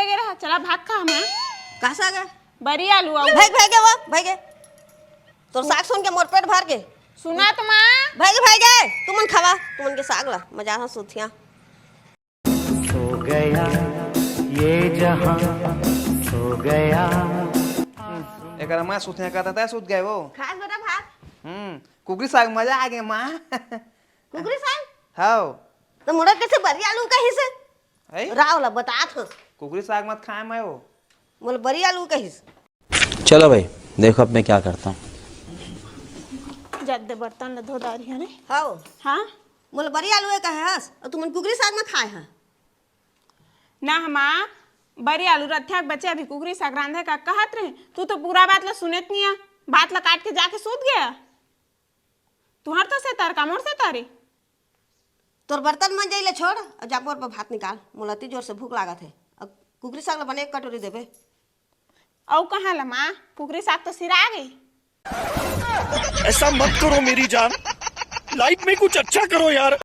लगे रहा। चला भाग खा हमें कहाँ से आ गए? बड़ी आलू आओ भागे वो भागे। तो साग सुन के मोर पेट भर के सुना तो माँ भागे तुमन खावा तुमन के साग ला मजा हा सुथिया। सो गया ये जहां सो गया। एकरा माँ सुतिया कहता था सुत गए वो। खास बेटा भात कुकरी साग मजा आ गया माँ। कुकरी साग हाओ तो मुड़ा कैसे बरी आलू कहीं से है राव ला बतात हो कुकरी साग मत खाए मैं वो। मोल बरी आलू कहीं से। चलो भाई देखो अब मैं क्या करता हूँ। जद बर्तन ल धो दारी है ने। हाओ हाँ मोल बरी आलू है कहे हस और तुमन कुकरी साग में खाए हैं। ना माँ बड़ी आलू रथिया के बच्चे अभी कुकरी साग रांधे का कहत रहे। तू तो पूरा बात ला सुनत नहीं है। बात ला काट के जाके सूत गया। तुहर तो से तार का मोर से तारी। तोर बर्तन मन जाइले छोड़ और जापोर पर भात निकाल मोला अति जोर से भूख लागत है। अब कुकरी साग ला बने एक कटोरी देबे। औ कहाँ ला माँ कुकरी साग तो सिरा गई। ऐसा मत करो मेरी जान, लाइफ में कुछ अच्छा करो यार।